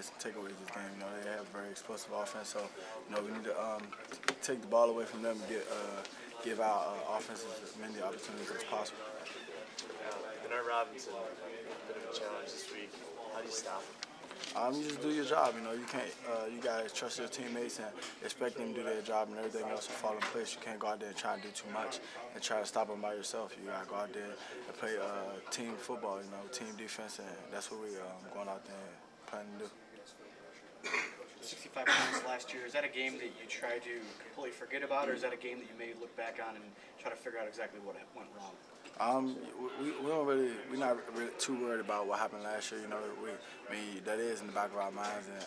get some takeaways this game. You know, they have a very explosive offense, so you know we need to take the ball away from them and give our offenses as many opportunities as possible. Bernard Robinson, a bit of a challenge this week. How do you stop him? You just do your job. You know, you can't. You gotta trust your teammates and expect them to do their job, and everything else will fall in place. You can't go out there and try to do too much and try to stop them by yourself. You gotta go out there and play team football. You know, team defense, and that's what we going out there and planning to do. 65 points last year. Is that a game that you try to completely forget about, or is that a game that you may look back on and try to figure out exactly what went wrong? We're not really too worried about what happened last year. You know, that is in the back of our minds, and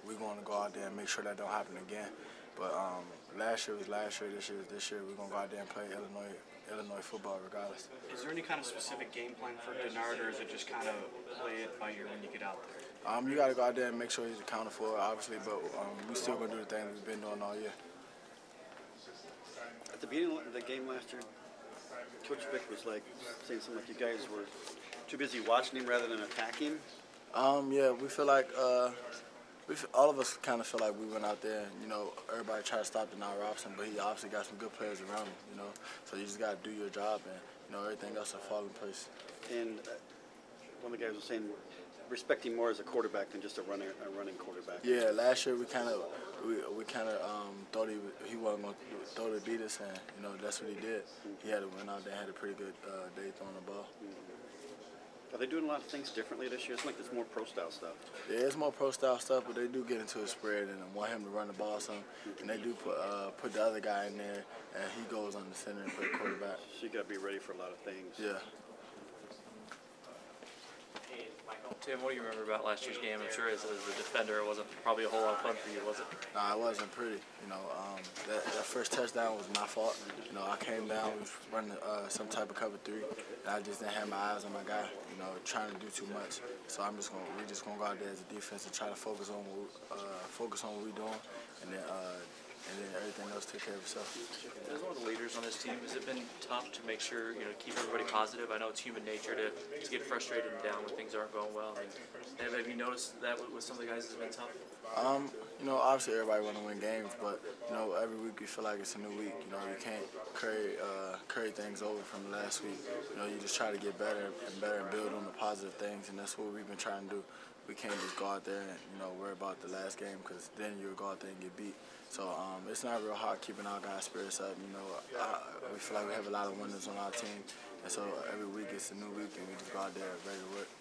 we're going to go out there and make sure that don't happen again. But last year was last year. This year we're going to go out there and play Illinois football regardless. Is there any kind of specific game plan for Bernard, or is it just kind of play it by ear when you get out there? You got to go out there and make sure he's accounted for, obviously, but we still going to do the things we've been doing all year. At the beginning of the game last year, Coach Vick was saying something like you guys were too busy watching him rather than attacking. Yeah, we feel like all of us kind of feel like we went out there and, you know, everybody tried to stop Bernard Robinson, but he obviously got some good players around him, you know. So you just got to do your job, and, you know, everything else will fall in place. And one of the guys was saying respect him more as a quarterback than just a running quarterback. Yeah, last year we kind of thought he wasn't going to throw to beat us, and you know that's what he did. He had to went out there and had a pretty good day throwing the ball. Are they doing a lot of things differently this year? It's like there's more pro-style stuff. Yeah, it's more pro-style stuff, but they do get into a spread and want him to run the ball some, and they do put the other guy in there, and he goes on the center and play quarterback. So you got to be ready for a lot of things. Yeah. Tim, what do you remember about last year's game? I'm sure as a defender, it wasn't probably a whole lot of fun for you, was it? Nah, it wasn't pretty. You know, that first touchdown was my fault. You know, I came down, we was running some type of cover 3, and I just didn't have my eyes on my guy. You know, trying to do too much. So we're just gonna go out there as a defense and try to focus on what we're doing, and then everything else take care of itself. As one of the leaders on this team, has it been tough to make sure, you know, keep everybody positive? I know it's human nature to just get frustrated and down when things aren't going well. I mean, have you noticed that with some of the guys has been tough? You know, obviously everybody want to win games, but you know, every week you feel like it's a new week. You know, you can't carry things over from last week. You know, you just try to get better and better and build on the positive things, and that's what we've been trying to do. We can't just go out there and, you know, worry about the last game, because then you'll go out there and get beat. So it's not real hard keeping our guys' spirits up. You know, we feel like we have a lot of winners on our team, and so every week it's a new week, and we just go out there ready to work.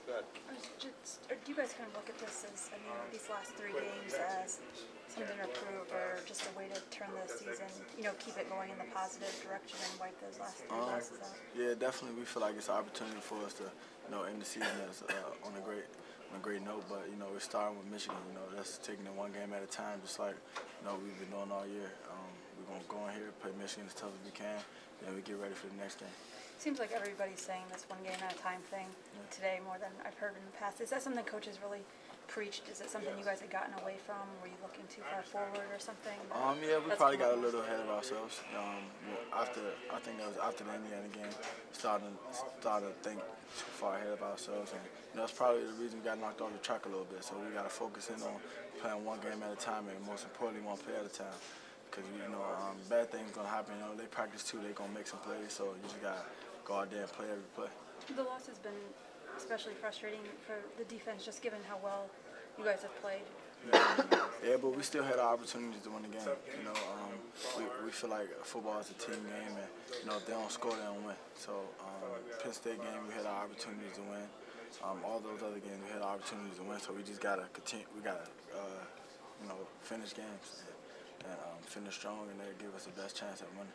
Do you guys kind of look at this as, I mean, these last 3 games as something to improve, or just a way to turn the season, you know, keep it going in the positive direction and wipe those last 3 losses out? Yeah, definitely. We feel like it's an opportunity for us to, you know, end the season as, on a great note. But you know, we're starting with Michigan. You know, that's taking it one game at a time, just like, you know, we've been doing all year. We're gonna go in here, play Michigan as tough as we can, and we get ready for the next game. Seems like everybody's saying this one game at a time thing today more than I've heard in the past. Is that something coaches really preached? Is it something you guys had gotten away from? Were you looking too far forward or something? Yeah, we probably got a little ahead of ourselves. I think that was after the Indiana game, starting to think too far ahead of ourselves, and you know, that's probably the reason we got knocked off the track a little bit. So we got to focus in on playing one game at a time, and most importantly, one play at a time. Because you know, bad things gonna happen. You know, they practice too. They gonna make some plays. So you just gotta go out there and play every play. The loss has been especially frustrating for the defense, just given how well you guys have played. Yeah, but we still had our opportunities to win the game. You know, we feel like football is a team game, and you know, if they don't score, they don't win. So Penn State game, we had our opportunities to win. All those other games, we had our opportunities to win. So we just gotta continue. We gotta, you know, finish games and finish strong, and that give us the best chance at winning.